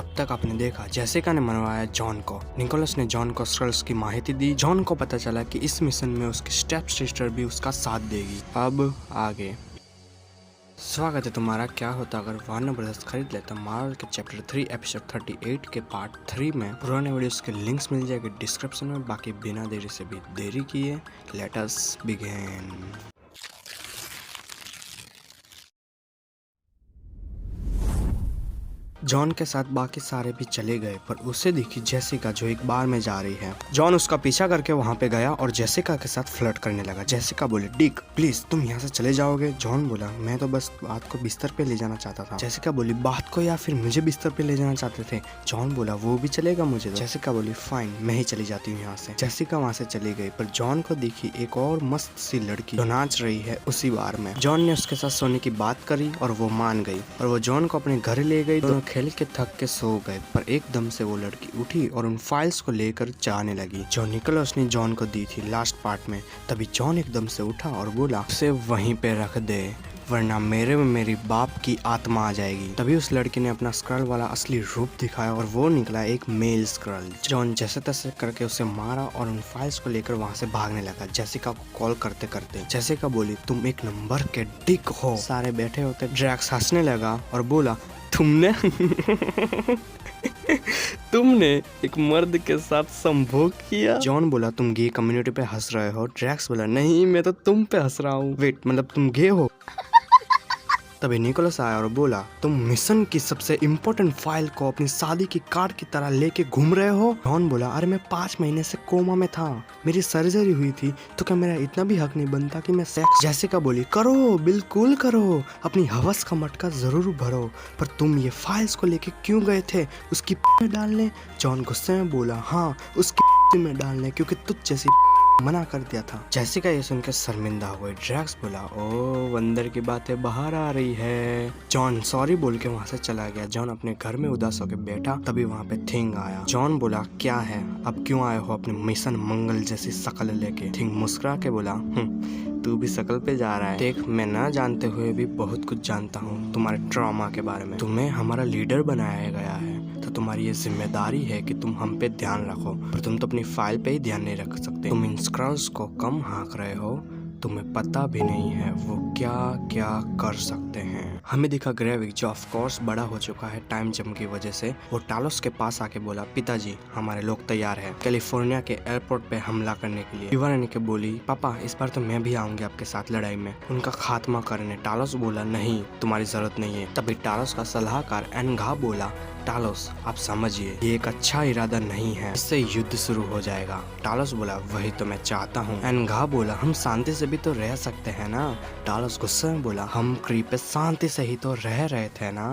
अब तक आपने देखा जेसिका ने मरवाया जॉन को, निकोलस ने जॉन को स्क्रल्स की माहिती दी, जॉन को पता चला कि इस मिशन में उसकी स्टेप सिस्टर भी उसका साथ देगी। अब आगे स्वागत है तुम्हारा। क्या होता अगर वार्नर ब्रदर्स खरीद लेता मार्वल के चैप्टर 3 एपिसोड 38 के पार्ट 3 में पुराने वीडियोस के लिंक्स मिल जाएंगे डिस्क्रिप्शन में। बाकी बिना देरी से भी देरी किए लेट अस बिगिन। जॉन के साथ बाकी सारे भी चले गए, पर उसे दिखी जेसिका जो एक बार में जा रही है। जॉन उसका पीछा करके वहाँ पे गया और जेसिका के साथ फ्लर्ट करने लगा। जेसिका बोली, डिक प्लीज तुम यहाँ से चले जाओगे। जॉन बोला, मैं तो बस बात को बिस्तर पे ले जाना चाहता था। जेसिका बोली, बात को या फिर मुझे बिस्तर पे ले जाना चाहते थे। जॉन बोला, वो भी चलेगा मुझे तो। जेसिका बोली, फाइन मैं ही चली जाती हूँ यहाँ से। जेसिका वहाँ से चली गई, पर जॉन को दिखी एक और मस्त सी लड़की जो नाच रही है उसी बार में। जॉन ने उसके साथ सोने की बात करी और वो मान गई और वो जॉन को अपने घर ले गई। दोनों खेल के थक के सो गए, पर एकदम से वो लड़की उठी और उन फाइल्स को लेकर जाने लगी जो निकोलस ने जॉन को दी थी लास्ट पार्ट में। तभी जॉन एकदम से उठा और बोला, उसे वहीं पे रख दे वरना मेरे में मेरी बाप की आत्मा आ जाएगी। तभी उस लड़की ने अपना स्क्रल वाला असली रूप दिखाया और वो निकला एक मेल स्क्रल। जॉन जैसे तैसे करके उसे मारा और उन फाइल्स को लेकर वहाँ से भागने लगा। जेसिका को कॉल करते करते जेसिका बोली, तुम एक नंबर के डिक हो। सारे बैठे होते ड्रैक्स हंसने लगा और बोला, तुमने तुमने एक मर्द के साथ संभोग किया। जॉन बोला, तुम गे कम्युनिटी पे हंस रहे हो। ड्रैक्स बोला, नहीं मैं तो तुम पे हंस रहा हूँ। वेट मतलब तुम गे हो। तभी निकोलस आया और बोला, तुम मिशन की सबसे इम्पोर्टेंट फाइल को अपनी शादी की कार्ड की तरह लेके घूम रहे हो। जॉन बोला, अरे मैं 5 महीने से कोमा में था, मेरी सर्जरी हुई थी, तो क्या मेरा इतना भी हक नहीं बनता कि मैं सेक्स। जेसिका बोली, करो बिल्कुल करो, अपनी हवस का मटका जरूर भरो, पर तुम ये फाइल्स को लेके क्यों गए थे, उसकी में डालने। जॉन गुस्से में बोला, हाँ उसकी में डालने, क्योंकि तुझ जैसी मना कर दिया था। जेसिका ये सुनकर शर्मिंदा हो गई। ड्रैक्स बोला, ओ अंदर की बातें बाहर आ रही है। जॉन सॉरी बोल के वहाँ से चला गया। जॉन अपने घर में उदास होकर बैठा, तभी वहाँ पे थिंग आया। जॉन बोला, क्या है, अब क्यों आए हो अपने मिशन मंगल जैसी शकल लेके। थिंग मुस्कुरा के बोला, तू भी शकल पे जा रहा है। देख मैं ना जानते हुए भी बहुत कुछ जानता हूँ तुम्हारे ट्रॉमा के बारे में। तुम्हें हमारा लीडर बनाया गया है तो तुम्हारी ये जिम्मेदारी है कि तुम हम पे ध्यान रखो, पर तुम तो अपनी फाइल पे ही ध्यान नहीं रख सकते। तुम इन स्क्रल्स को कम हाँक रहे हो, तुम्हें पता भी नहीं है वो क्या क्या कर सकते हैं। हमें दिखा ग्रेविक जो ऑफ कोर्स बड़ा हो चुका है टाइम जम की वजह से। वो टालोस के पास आके बोला, पिताजी हमारे लोग तैयार हैं कैलिफोर्निया के एयरपोर्ट पे हमला करने के लिए। इवान के बोली, पापा इस बार तो मैं भी आऊंगी आपके साथ लड़ाई में, उनका खात्मा करने। टालोस बोला, नहीं तुम्हारी जरूरत नहीं है। तभी टालोस का सलाहकार एनघा बोला, टालोस आप समझिए ये एक अच्छा इरादा नहीं है, इससे युद्ध शुरू हो जाएगा। टालोस बोला, वही तो मैं चाहता हूँ। एनघा बोला, हम शांति से भी तो रह सकते हैं ना। टालोस गुस्से में बोला, हम क्रीप पे शांति से ही तो रह रहे थे ना,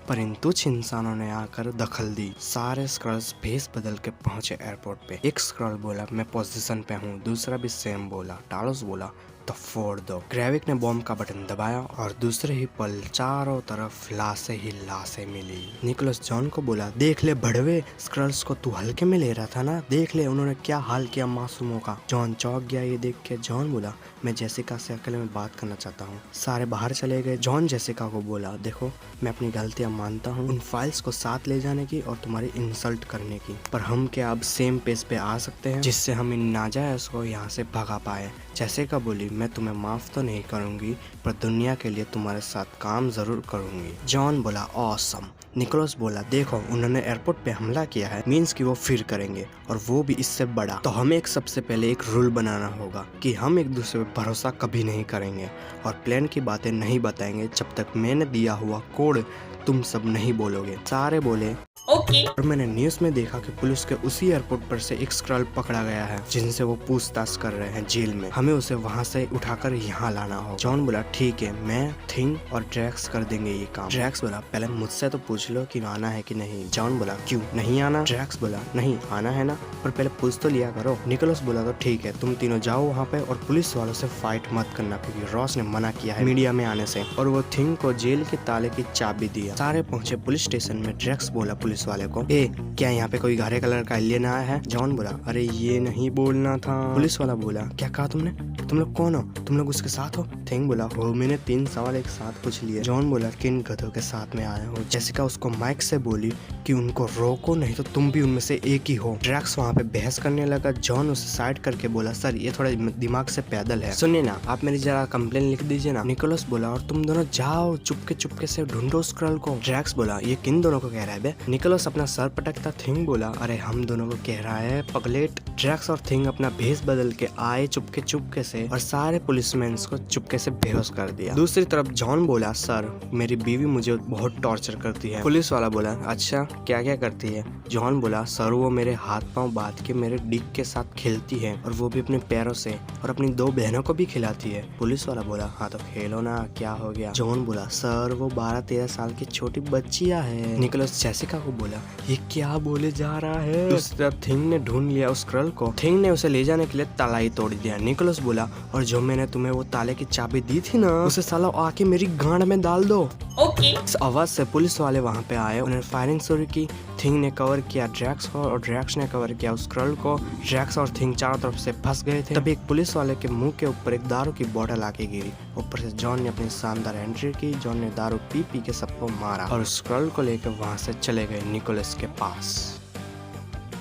पर इन तुच्छ इंसानों ने आकर दखल दी। सारे स्क्रल्स भेस बदल के पहुंचे एयरपोर्ट पे। एक स्क्रल बोला, मैं पोजीशन पे हूँ, दूसरा भी सेम बोला। टालोस बोला, तो फोड़ दो। ग्रेविक ने बॉम्ब का बटन दबाया और दूसरे ही पल चारों तरफ लाशें ही लाशें मिली। निकोलस जॉन को बोला, देख ले भड़वे, स्क्रल्स को तू हल्के में ले रहा था ना, देख ले उन्होंने क्या हाल किया मासूमों का। जॉन चौंक गया ये देख के। जॉन बोला, मैं जेसिका से अकेले में बात करना चाहता हूँ। सारे बाहर चले गए। जॉन जेसिका को बोला, देखो मैं अपनी गलतियाँ मानता हूँ, उन फाइल्स को साथ ले जाने की और तुम्हारी इंसल्ट करने की, पर हम क्या अब सेम पेज पे आ सकते हैं जिससे हम इन नाजायज को यहाँ से भगा पाए। जेसिका बोली, मैं तुम्हें माफ तो नहीं करूंगी, पर दुनिया के लिए तुम्हारे साथ काम जरूर करूंगी। जॉन बोला, ऑसम। निकोलस बोला, देखो उन्होंने एयरपोर्ट पे हमला किया है, मींस कि वो फिर करेंगे और वो भी इससे बड़ा। तो हमें एक सबसे पहले एक रूल बनाना होगा कि हम एक दूसरे पे भरोसा कभी नहीं करेंगे और प्लान की बातें नहीं बताएंगे जब तक मैंने दिया हुआ कोड तुम सब नहीं बोलोगे। सारे बोले, ओके। और मैंने न्यूज में देखा कि पुलिस के उसी एयरपोर्ट पर से एक स्क्रल पकड़ा गया है जिनसे वो पूछताछ कर रहे हैं जेल में। हमें उसे वहाँ से उठाकर यहाँ लाना हो। जॉन बोला, ठीक है मैं, थिंग और ड्रैक्स कर देंगे ये काम। ड्रैक्स बोला, पहले मुझसे तो पूछ लो कि आना है कि नहीं। जॉन बोला, क्यों नहीं आना। ड्रैक्स बोला, नहीं आना है ना, पर पहले पूछ तो लिया करो। निकोलस बोला, तो ठीक है तुम तीनों जाओ वहाँ पे और पुलिस वालों से फाइट मत करना, क्योंकि रॉस ने मना किया है मीडिया में आने से। और वो थिंग को जेल के ताले की चाबी दिया। सारे पहुंचे पुलिस स्टेशन में। ड्रैक्स बोला पुलिस वाले को, ए क्या यहाँ पे कोई हरे कलर का एलियन आया है। जॉन बोला, अरे ये नहीं बोलना था। पुलिस वाला बोला, क्या कहा तुमने, तुम लोग कौन हो? तुम लोग उसके साथ हो? थिंग बोला हो, मैंने 3 सवाल एक साथ पूछ लिए। जॉन बोला किन गधों के साथ में आए हो? जेसिका उसको माइक से बोली कि उनको रोको नहीं तो तुम भी उनमें से एक ही हो। ड्रैक्स वहाँ पे बहस करने लगा। जॉन उसे साइड करके बोला सर ये थोड़ा दिमाग से पैदल है, सुनिए ना आप मेरी जरा कंप्लेन लिख दीजिए ना। निकोलस बोला और तुम दोनों जाओ चुपके से ढूंढो स्क्रल को। ड्रैक्स बोला ये किन दोनों को कह रहा है बे? निकोलस अपना सर पटकता। थिंग बोला अरे हम दोनों को कह रहा है पगलेट। ड्रैक्स और थिंग अपना भेस बदल के आए चुपके से और सारे पुलिसमैन को चुपके से बेहोश कर दिया। दूसरी तरफ जॉन बोला सर मेरी बीवी मुझे बहुत टॉर्चर करती है। पुलिस वाला बोला अच्छा क्या क्या करती है? जॉन बोला सर वो मेरे हाथ पांव बांध के मेरे डिक के साथ खेलती है और वो भी अपने पैरों से, और अपनी 2 बहनों को भी खिलाती है। पुलिस वाला बोला हाँ तो खेलो ना, क्या हो गया? जॉन बोला सर वो 12-13 साल की छोटी बच्चियां है। निकोलस जेसिका को बोला ये क्या बोले जा रहा है? दूसरी तरफ थिंग ने ढूंढ लिया उस गर्ल को। थिंग ने उसे ले जाने के लिए ताला ही तोड़ दिया। निकोलस बोला और जो मैंने तुम्हें वो ताले की चाबी दी थी ना उसे साला आके मेरी गांड में डाल दो। ओके। इस आवाज से पुलिस वाले वहां पे आए, उन्होंने फायरिंग शुरू की। थिंग ने कवर किया ड्रैक्स को और ड्रैक्स ने कवर किया उस गर्ल को। ड्रैक्स और थिंग चारों तरफ से फंस गए थे। तभी एक पुलिस वाले के मुंह के ऊपर एक दारू की बोतल आके गिरी। ऊपर से जॉन ने अपनी शानदार एंट्री की। जॉन ने दारू पी के सबको मारा और उस गर्ल को लेकर वहां से चले गए निकोलस के पास।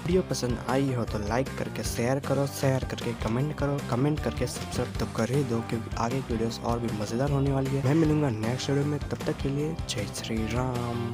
वीडियो पसंद आई हो तो लाइक करके शेयर करो, शेयर करके कमेंट करो, कमेंट करके सब्सक्राइब तो कर ही दो क्योंकि आगे की वीडियोस और भी मजेदार होने वाली है। मैं मिलूंगा नेक्स्ट वीडियो में, तब तक के लिए जय श्री राम।